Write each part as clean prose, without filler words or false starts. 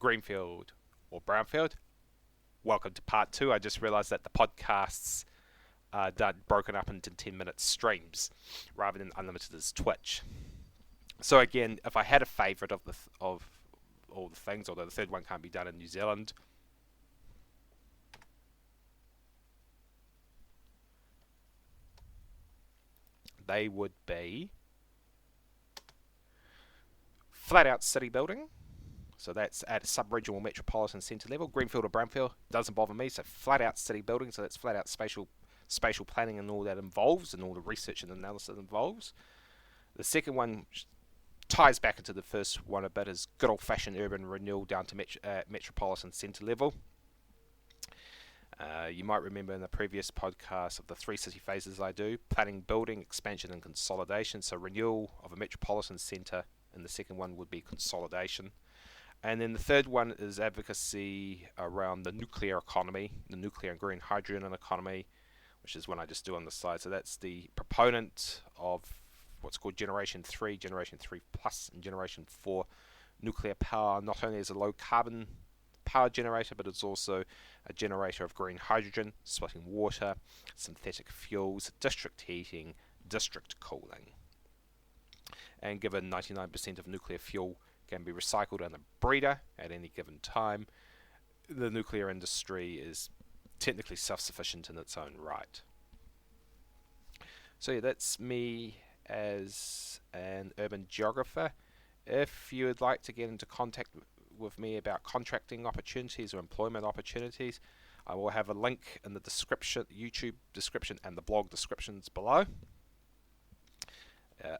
greenfield or brownfield. Welcome to part 2. I just realized that the podcasts are broken up into 10-minute streams rather than unlimited as Twitch. So again, if I had a favourite of all the things, although the third one can't be done in New Zealand, they would be flat out city building. So that's at a sub-regional metropolitan centre level. Greenfield or brownfield doesn't bother me. So flat out city building. So that's flat out spatial planning and all that involves, and all the research and analysis involves. The second one ties back into the first one a bit, is good old-fashioned urban renewal down to metropolitan centre level. You might remember in the previous podcast of the 3 city phases I do: planning, building, expansion and consolidation. So renewal of a metropolitan centre, and the second one would be consolidation. And then the third one is advocacy around the nuclear economy, the nuclear and green hydrogen economy, which is one I just do on the side. So that's the proponent of what's called Generation 3, Generation 3 Plus, and Generation 4 nuclear power, not only as a low carbon power generator, but it's also a generator of green hydrogen, splitting water, synthetic fuels, district heating, district cooling. And given 99% of nuclear fuel can be recycled in a breeder at any given time, the nuclear industry is technically self-sufficient in its own right. So yeah, that's me as an urban geographer. If you would like to get into contact with me about contracting opportunities or employment opportunities, I will have a link in the description, YouTube description and the blog descriptions below.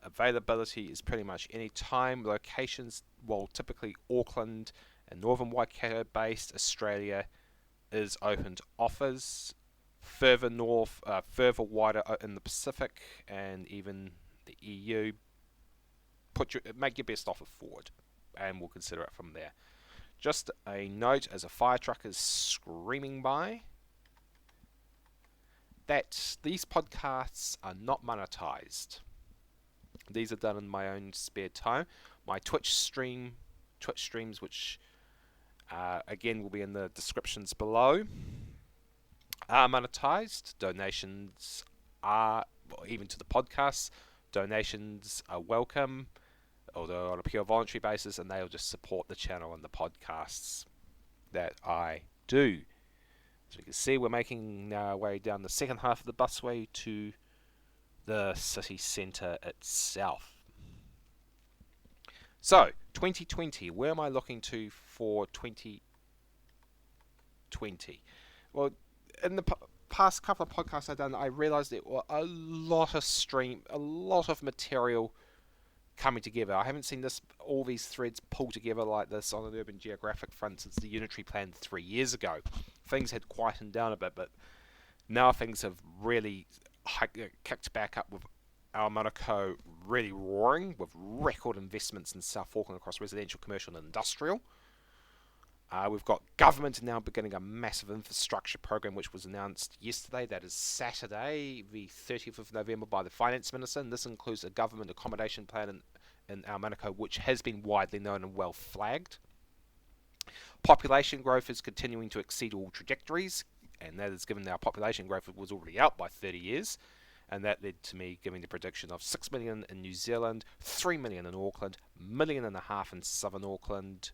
Availability is pretty much any time. Locations, well, typically Auckland and Northern Waikato based. Australia is open to offers. Further north, further wider in the Pacific and even the EU, make your best offer forward and we'll consider it from there. Just a note, as a fire truck is screaming by, that these podcasts are not monetized. These are done in my own spare time. My Twitch streams, which again will be in the descriptions below, are monetized. Donations are, well, even to the podcasts, donations are welcome, although on a pure voluntary basis, and they'll just support the channel and the podcasts that I do. So you can see we're making our way down the second half of the busway to the city centre itself. So, 2020, where am I looking to for 2020? Well, in the past couple of podcasts I've done, I realised there were a lot of material coming together. I haven't seen all these threads pull together like this on an urban geographic front since the Unitary Plan 3 years ago. Things had quietened down a bit, but now things have really kicked back up, with our Monaco really roaring, with record investments in South Auckland across residential, commercial and industrial. We've got government now beginning a massive infrastructure program, which was announced yesterday. That is Saturday, the 30th of November, by the Finance Minister. And this includes a government accommodation plan in our Monaco, which has been widely known and well flagged. Population growth is continuing to exceed all trajectories, and that is given our population growth was already out by 30 years. And that led to me giving the prediction of 6 million in New Zealand, 3 million in Auckland, 1.5 million in Southern Auckland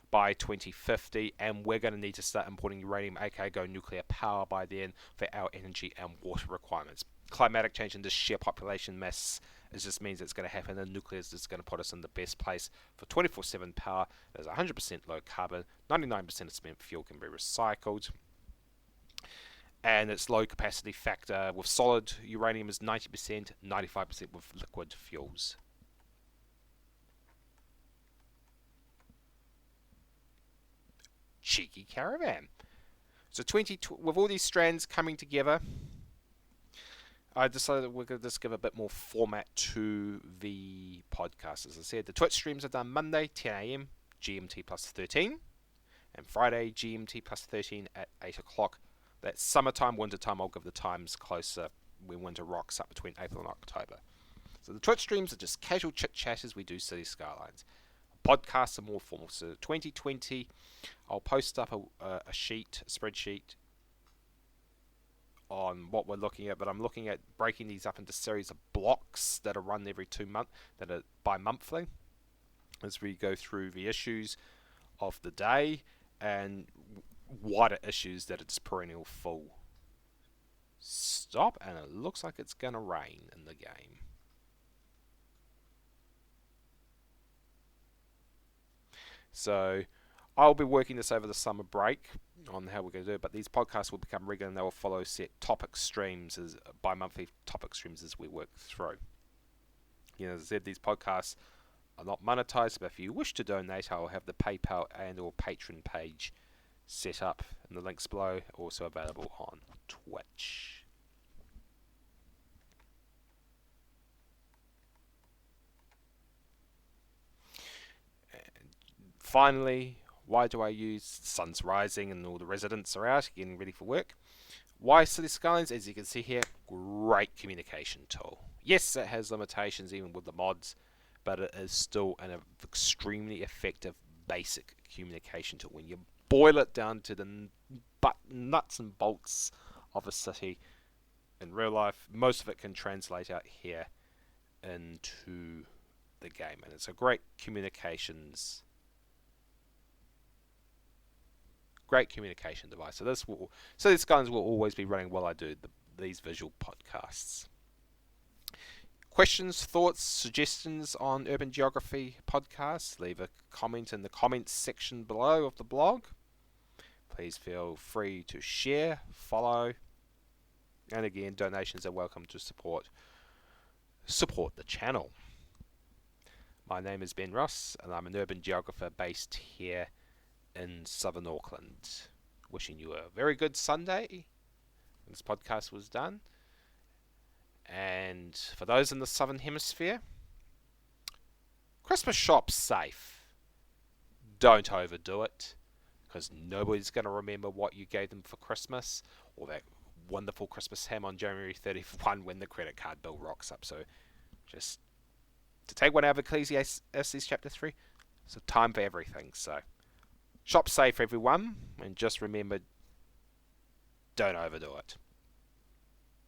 by 2050, and we're going to need to start importing uranium, aka go nuclear power, by then for our energy and water requirements. Climatic change and just sheer population mass, it just means it's going to happen, and nuclear is just going to put us in the best place for 24/7 power. There's 100% low carbon, 99% of spent fuel can be recycled, and its low capacity factor with solid uranium is 90%, 95% with liquid fuels. Cheeky caravan. So with all these strands coming together, I decided that we're going to just give a bit more format to the podcast. As I said, the Twitch streams are done Monday, 10 AM, GMT plus 13, and Friday, GMT plus 13 at 8 o'clock. That's summertime, wintertime, I'll give the times closer when winter rocks up between April and October. So the Twitch streams are just casual chit chat as we do Cities Skylines. Podcasts are more formal. So 2020, I'll post up a spreadsheet on what we're looking at, but I'm looking at breaking these up into series of blocks that are run every 2 months, that are bi-monthly, as we go through the issues of the day and wider issues that it's perennial full. Stop, and it looks like it's gonna rain in the game. So I'll be working this over the summer break on how we're going to do it, but these podcasts will become regular and they will follow set topic streams, as bi-monthly topic streams, as we work through. As I said, these podcasts are not monetized, but if you wish to donate, I'll have the PayPal and or Patreon page set up in the links below, also available on Twitch. Finally, why do I use the sun's rising and all the residents are out getting ready for work? Why Cities Skylines? As you can see here, great communication tool. Yes, it has limitations even with the mods, but it is still an extremely effective basic communication tool. When you boil it down to the nuts and bolts of a city in real life, most of it can translate out here into the game, and it's a great communication device. So these guns will always be running while I do these visual podcasts. Questions, thoughts, suggestions on Urban Geography podcasts? Leave a comment in the comments section below of the blog. Please feel free to share, follow, and again, donations are welcome to support the channel. My name is Ben Ross, and I'm an urban geographer based here in southern Auckland. Wishing you a very good Sunday. This podcast was done. And for those in the southern hemisphere, Christmas shop's safe. Don't overdo it, because nobody's going to remember what you gave them for Christmas, or that wonderful Christmas ham on January 31 when the credit card bill rocks up. So just to take one out of Ecclesiastes chapter 3, it's a time for everything. So shop safe, everyone, and just remember, don't overdo it.